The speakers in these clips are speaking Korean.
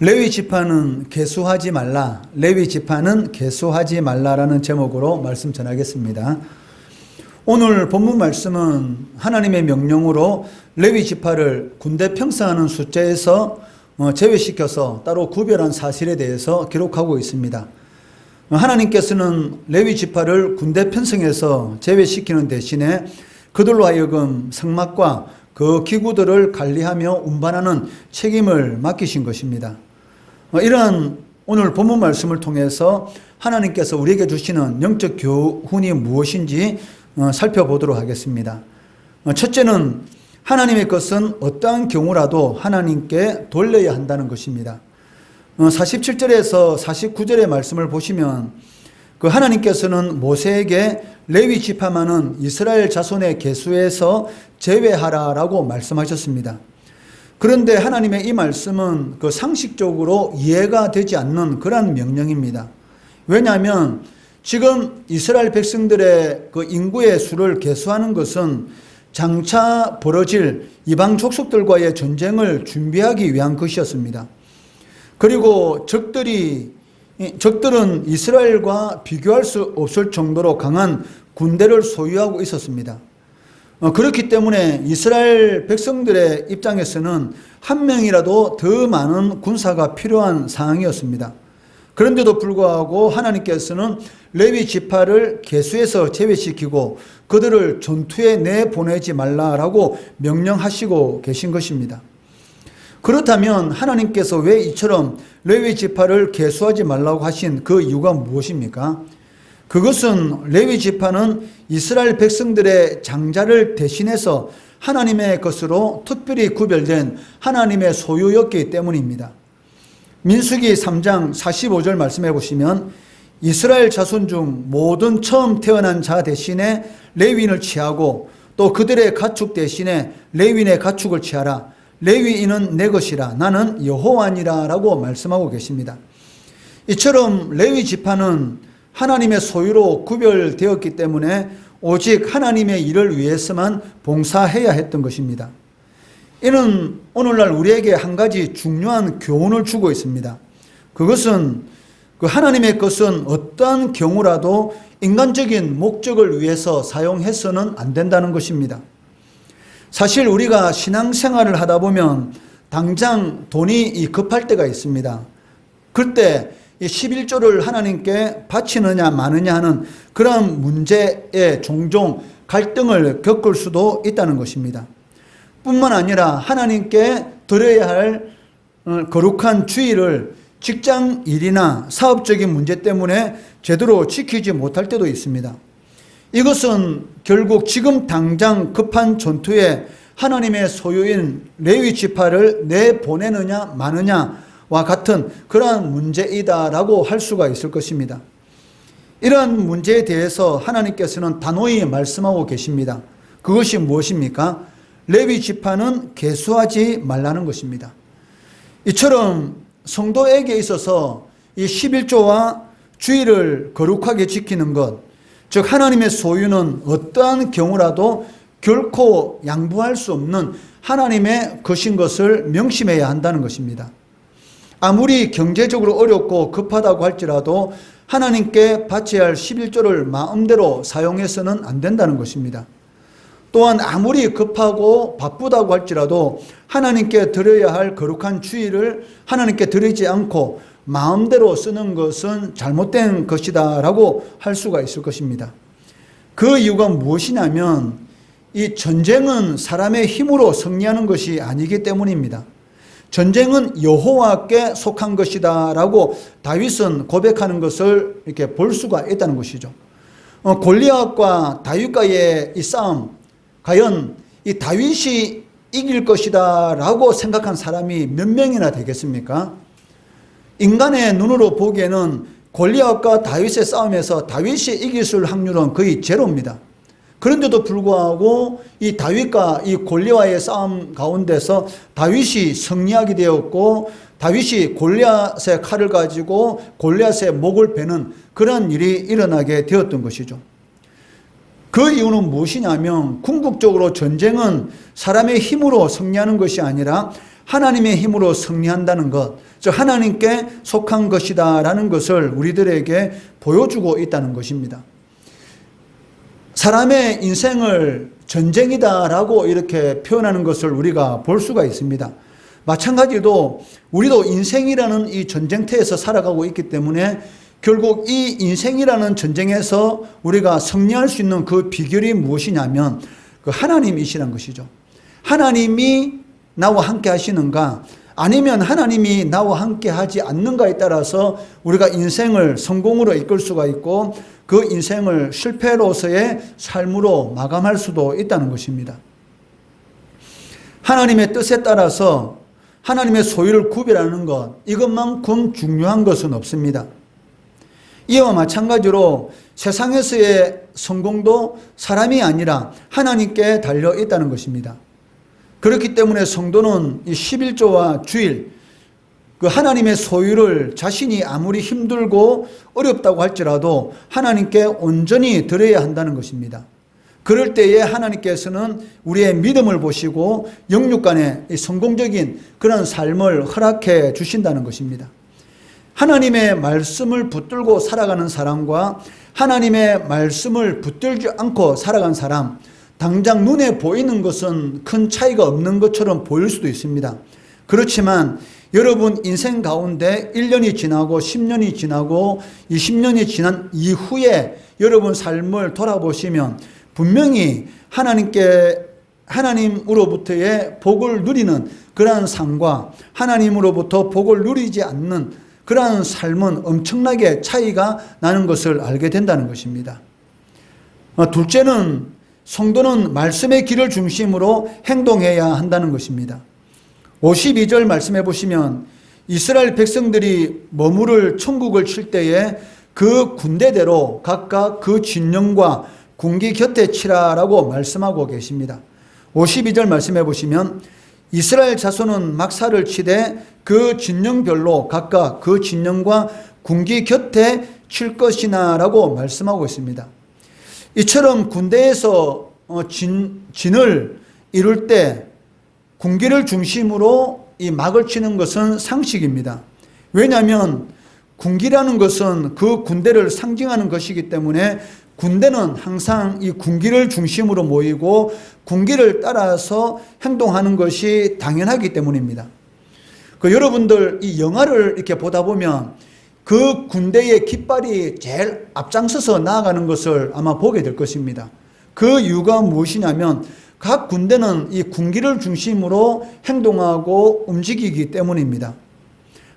레위 지파는 계수하지 말라, 레위 지파는 계수하지 말라라는 제목으로 말씀 전하겠습니다. 오늘 본문 말씀은 하나님의 명령으로 레위 지파를 군대 평성하는 숫자에서 제외시켜서 따로 구별한 사실에 대해서 기록하고 있습니다. 하나님께서는 레위 지파를 군대 편성해서 제외시키는 대신에 그들로 하여금 성막과 그 기구들을 관리하며 운반하는 책임을 맡기신 것입니다. 이러한 오늘 본문 말씀을 통해서 하나님께서 우리에게 주시는 영적 교훈이 무엇인지 살펴보도록 하겠습니다. 첫째는 하나님의 것은 어떠한 경우라도 하나님께 돌려야 한다는 것입니다. 47절에서 49절의 말씀을 보시면 그 하나님께서는 모세에게 레위 지파만은 이스라엘 자손의 계수에서 제외하라라고 말씀하셨습니다. 그런데 하나님의 이 말씀은 그 상식적으로 이해가 되지 않는 그러한 명령입니다. 왜냐하면 지금 이스라엘 백성들의 그 인구의 수를 계수하는 것은 장차 벌어질 이방 족속들과의 전쟁을 준비하기 위한 것이었습니다. 그리고 적들은 이스라엘과 비교할 수 없을 정도로 강한 군대를 소유하고 있었습니다. 그렇기 때문에 이스라엘 백성들의 입장에서는 한 명이라도 더 많은 군사가 필요한 상황이었습니다. 그런데도 불구하고 하나님께서는 레위 지파를 계수해서 제외시키고 그들을 전투에 내보내지 말라라고 명령하시고 계신 것입니다. 그렇다면 하나님께서 왜 이처럼 레위 지파를 계수하지 말라고 하신 그 이유가 무엇입니까? 그것은 레위 지파는 이스라엘 백성들의 장자를 대신해서 하나님의 것으로 특별히 구별된 하나님의 소유였기 때문입니다. 민수기 3장 45절 말씀해 보시면 이스라엘 자손 중 모든 처음 태어난 자 대신에 레위인을 취하고 또 그들의 가축 대신에 레위인의 가축을 취하라. 레위인은 내 것이라 나는 여호와니라 라고 말씀하고 계십니다. 이처럼 레위 지파는 하나님의 소유로 구별되었기 때문에 오직 하나님의 일을 위해서만 봉사해야 했던 것입니다. 이는 오늘날 우리에게 한 가지 중요한 교훈을 주고 있습니다. 그것은 그 하나님의 것은 어떠한 경우라도 인간적인 목적을 위해서 사용해서는 안 된다는 것입니다. 사실 우리가 신앙생활을 하다 보면 당장 돈이 급할 때가 있습니다. 그때 11조를 하나님께 바치느냐 마느냐 하는 그런 문제에 종종 갈등을 겪을 수도 있다는 것입니다. 뿐만 아니라 하나님께 드려야 할 거룩한 주일을 직장 일이나 사업적인 문제 때문에 제대로 지키지 못할 때도 있습니다. 이것은 결국 지금 당장 급한 전투에 하나님의 소유인 레위 지파를 내보내느냐 마느냐와 같은 그러한 문제이다라고 할 수가 있을 것입니다. 이러한 문제에 대해서 하나님께서는 단호히 말씀하고 계십니다. 그것이 무엇입니까? 레위 지파는 계수하지 말라는 것입니다. 이처럼 성도에게 있어서 이 11조와 주일을 거룩하게 지키는 것, 즉 하나님의 소유는 어떠한 경우라도 결코 양보할 수 없는 하나님의 것인 것을 명심해야 한다는 것입니다. 아무리 경제적으로 어렵고 급하다고 할지라도 하나님께 바쳐야 할 11조를 마음대로 사용해서는 안 된다는 것입니다. 또한 아무리 급하고 바쁘다고 할지라도 하나님께 드려야 할 거룩한 주일을 하나님께 드리지 않고 마음대로 쓰는 것은 잘못된 것이다 라고 할 수가 있을 것입니다. 그 이유가 무엇이냐면 이 전쟁은 사람의 힘으로 승리하는 것이 아니기 때문입니다. 전쟁은 여호와께 속한 것이다 라고 다윗은 고백하는 것을 이렇게 볼 수가 있다는 것이죠. 골리앗과 다윗과의 이 싸움, 과연 이 다윗이 이길 것이다 라고 생각한 사람이 몇 명이나 되겠습니까? 인간의 눈으로 보기에는 골리앗과 다윗의 싸움에서 다윗이 이길 확률은 거의 제로입니다. 그런데도 불구하고 이 다윗과 이 골리앗의 싸움 가운데서 다윗이 승리하게 되었고 다윗이 골리앗의 칼을 가지고 골리앗의 목을 베는 그런 일이 일어나게 되었던 것이죠. 그 이유는 무엇이냐면 궁극적으로 전쟁은 사람의 힘으로 승리하는 것이 아니라 하나님의 힘으로 승리한다는 것, 즉 하나님께 속한 것이다라는 것을 우리들에게 보여주고 있다는 것입니다. 사람의 인생을 전쟁이다라고 이렇게 표현하는 것을 우리가 볼 수가 있습니다. 마찬가지로 우리도 인생이라는 이 전쟁터에서 살아가고 있기 때문에 결국 이 인생이라는 전쟁에서 우리가 승리할 수 있는 그 비결이 무엇이냐면 그 하나님이시란 것이죠. 하나님이 나와 함께 하시는가 아니면 하나님이 나와 함께 하지 않는가에 따라서 우리가 인생을 성공으로 이끌 수가 있고 그 인생을 실패로서의 삶으로 마감할 수도 있다는 것입니다. 하나님의 뜻에 따라서 하나님의 소유를 구별하는 것, 이것만큼 중요한 것은 없습니다. 이와 마찬가지로 세상에서의 성공도 사람이 아니라 하나님께 달려 있다는 것입니다. 그렇기 때문에 성도는 이 11조와 주일, 그 하나님의 소유를 자신이 아무리 힘들고 어렵다고 할지라도 하나님께 온전히 드려야 한다는 것입니다. 그럴 때에 하나님께서는 우리의 믿음을 보시고 영육 간의 성공적인 그런 삶을 허락해 주신다는 것입니다. 하나님의 말씀을 붙들고 살아가는 사람과 하나님의 말씀을 붙들지 않고 살아간 사람, 당장 눈에 보이는 것은 큰 차이가 없는 것처럼 보일 수도 있습니다. 그렇지만 여러분 인생 가운데 1년이 지나고 10년이 지나고 20년이 지난 이후에 여러분 삶을 돌아보시면 분명히 하나님으로부터의 복을 누리는 그러한 삶과 하나님으로부터 복을 누리지 않는 그러한 삶은 엄청나게 차이가 나는 것을 알게 된다는 것입니다. 둘째는 성도는 말씀의 길을 중심으로 행동해야 한다는 것입니다. 52절 말씀해 보시면 이스라엘 백성들이 머무를 천국을 칠 때에 그 군대대로 각각 그 진영과 군기 곁에 치라라고 말씀하고 계십니다. 52절 말씀해 보시면 이스라엘 자손은 막사를 치되 그 진영별로 각각 그 진영과 군기 곁에 칠 것이나 라고 말씀하고 있습니다. 이처럼 군대에서 진을 이룰 때 군기를 중심으로 이 막을 치는 것은 상식입니다. 왜냐하면 군기라는 것은 그 군대를 상징하는 것이기 때문에 군대는 항상 이 군기를 중심으로 모이고 군기를 따라서 행동하는 것이 당연하기 때문입니다. 여러분들 이 영화를 이렇게 보다 보면 그 군대의 깃발이 제일 앞장서서 나아가는 것을 아마 보게 될 것입니다. 그 이유가 무엇이냐면 각 군대는 이 군기를 중심으로 행동하고 움직이기 때문입니다.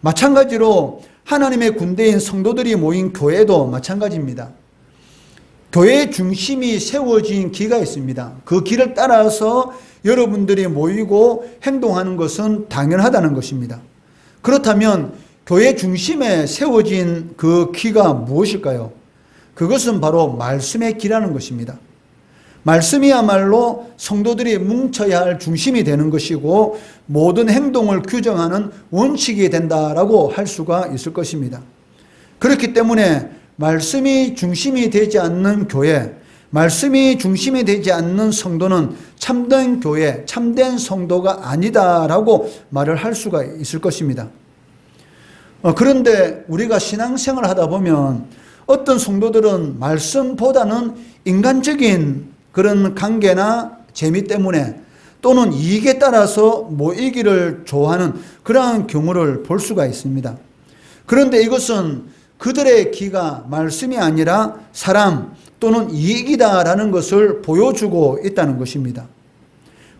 마찬가지로 하나님의 군대인 성도들이 모인 교회도 마찬가지입니다. 교회의 중심이 세워진 기가 있습니다. 그 길을 따라서 여러분들이 모이고 행동하는 것은 당연하다는 것입니다. 그렇다면 교회 중심에 세워진 그 기가 무엇일까요? 그것은 바로 말씀의 기라는 것입니다. 말씀이야말로 성도들이 뭉쳐야 할 중심이 되는 것이고 모든 행동을 규정하는 원칙이 된다라고 할 수가 있을 것입니다. 그렇기 때문에 말씀이 중심이 되지 않는 교회, 말씀이 중심이 되지 않는 성도는 참된 교회, 참된 성도가 아니다라고 말을 할 수가 있을 것입니다. 그런데 우리가 신앙생활을 하다 보면 어떤 성도들은 말씀보다는 인간적인 그런 관계나 재미 때문에 또는 이익에 따라서 모이기를 좋아하는 그러한 경우를 볼 수가 있습니다. 그런데 이것은 그들의 기가 말씀이 아니라 사람 또는 이익이다라는 것을 보여주고 있다는 것입니다.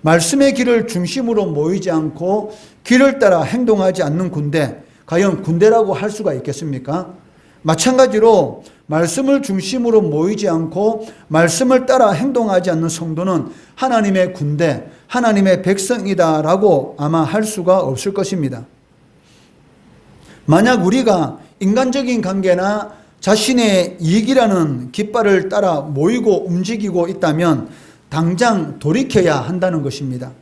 말씀의 길을 중심으로 모이지 않고 길을 따라 행동하지 않는 군대, 과연 군대라고 할 수가 있겠습니까? 마찬가지로 말씀을 중심으로 모이지 않고 말씀을 따라 행동하지 않는 성도는 하나님의 군대, 하나님의 백성이다라고 아마 할 수가 없을 것입니다. 만약 우리가 인간적인 관계나 자신의 이익이라는 깃발을 따라 모이고 움직이고 있다면 당장 돌이켜야 한다는 것입니다.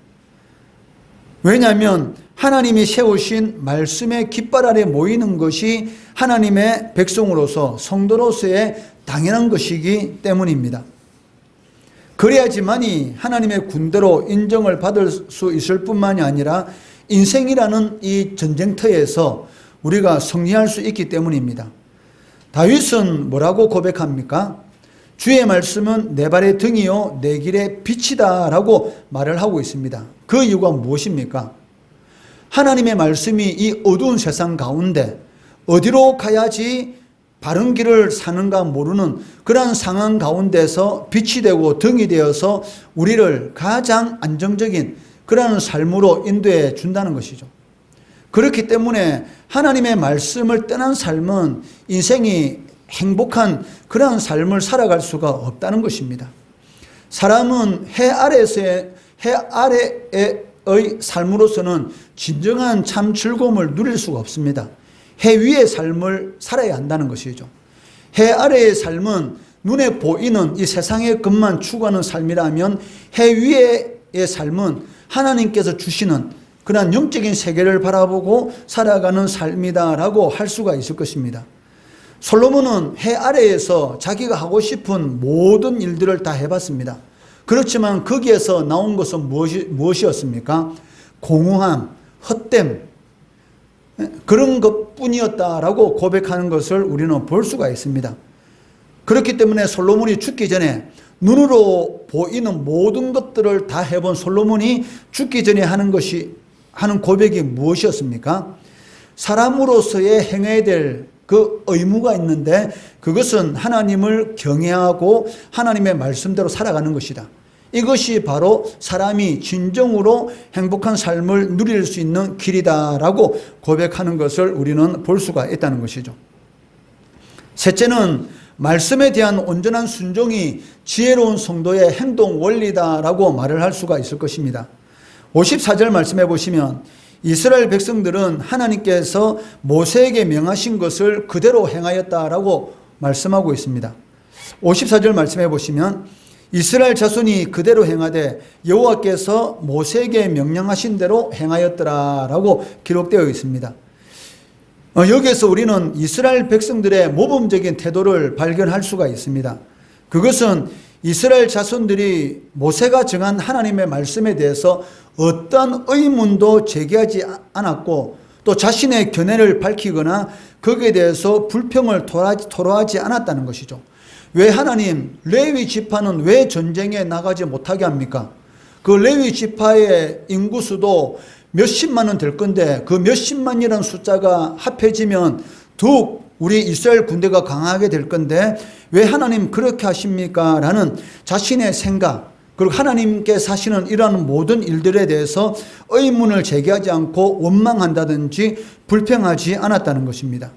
왜냐하면 하나님이 세우신 말씀의 깃발 아래 모이는 것이 하나님의 백성으로서 성도로서의 당연한 것이기 때문입니다. 그래야지만이 하나님의 군대로 인정을 받을 수 있을 뿐만이 아니라 인생이라는 이 전쟁터에서 우리가 승리할 수 있기 때문입니다. 다윗은 뭐라고 고백합니까? 주의 말씀은 내 발의 등이요 내 길의 빛이다 라고 말을 하고 있습니다. 그 이유가 무엇입니까? 하나님의 말씀이 이 어두운 세상 가운데 어디로 가야지 바른 길을 사는가 모르는 그러한 상황 가운데서 빛이 되고 등이 되어서 우리를 가장 안정적인 그러한 삶으로 인도해 준다는 것이죠. 그렇기 때문에 하나님의 말씀을 떠난 삶은 인생이 행복한 그러한 삶을 살아갈 수가 없다는 것입니다. 사람은 해 아래의 삶으로서는 진정한 참 즐거움을 누릴 수가 없습니다. 해 위의 삶을 살아야 한다는 것이죠. 해 아래의 삶은 눈에 보이는 이 세상의 것만 추구하는 삶이라면 해 위의 삶은 하나님께서 주시는 그러한 영적인 세계를 바라보고 살아가는 삶이다라고 할 수가 있을 것입니다. 솔로몬은 해 아래에서 자기가 하고 싶은 모든 일들을 다 해봤습니다. 그렇지만 거기에서 나온 것은 무엇이었습니까? 공허함, 헛됨, 그런 것뿐이었다라고 고백하는 것을 우리는 볼 수가 있습니다. 그렇기 때문에 솔로몬이 죽기 전에 눈으로 보이는 모든 것들을 다 해본 솔로몬이 죽기 전에 하는 고백이 무엇이었습니까? 사람으로서의 행해야 될 그 의무가 있는데 그것은 하나님을 경외하고 하나님의 말씀대로 살아가는 것이다. 이것이 바로 사람이 진정으로 행복한 삶을 누릴 수 있는 길이다라고 고백하는 것을 우리는 볼 수가 있다는 것이죠. 셋째는 말씀에 대한 온전한 순종이 지혜로운 성도의 행동 원리다라고 말을 할 수가 있을 것입니다. 54절 말씀해 보시면 이스라엘 백성들은 하나님께서 모세에게 명하신 것을 그대로 행하였다라고 말씀하고 있습니다. 54절 말씀해 보시면 이스라엘 자손이 그대로 행하되 여호와께서 모세에게 명령하신 대로 행하였더라라고 기록되어 있습니다. 여기에서 우리는 이스라엘 백성들의 모범적인 태도를 발견할 수가 있습니다. 그것은 이스라엘 자손들이 모세가 정한 하나님의 말씀에 대해서 어떤 의문도 제기하지 않았고 또 자신의 견해를 밝히거나 거기에 대해서 불평을 토로하지 않았다는 것이죠. 왜 하나님 레위 지파는 왜 전쟁에 나가지 못하게 합니까? 그 레위 지파의 인구수도 몇십만은 될 건데 그 몇십만이라는 숫자가 합해지면 더욱 우리 이스라엘 군대가 강하게 될 건데 왜 하나님 그렇게 하십니까? 라는 자신의 생각, 그리고 하나님께서 하시는 이러한 모든 일들에 대해서 의문을 제기하지 않고 원망한다든지 불평하지 않았다는 것입니다.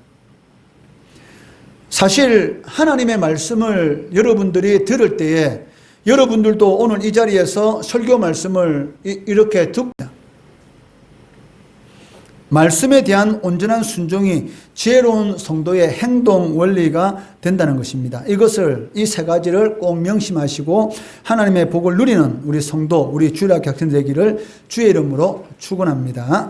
사실 하나님의 말씀을 여러분들이 들을 때에 여러분들도 오늘 이 자리에서 설교 말씀을 이렇게 듣습니다. 말씀에 대한 온전한 순종이 지혜로운 성도의 행동 원리가 된다는 것입니다. 이 세 가지를 꼭 명심하시고 하나님의 복을 누리는 우리 성도, 우리 주일학교 학생 되기를 주의 이름으로 축원합니다.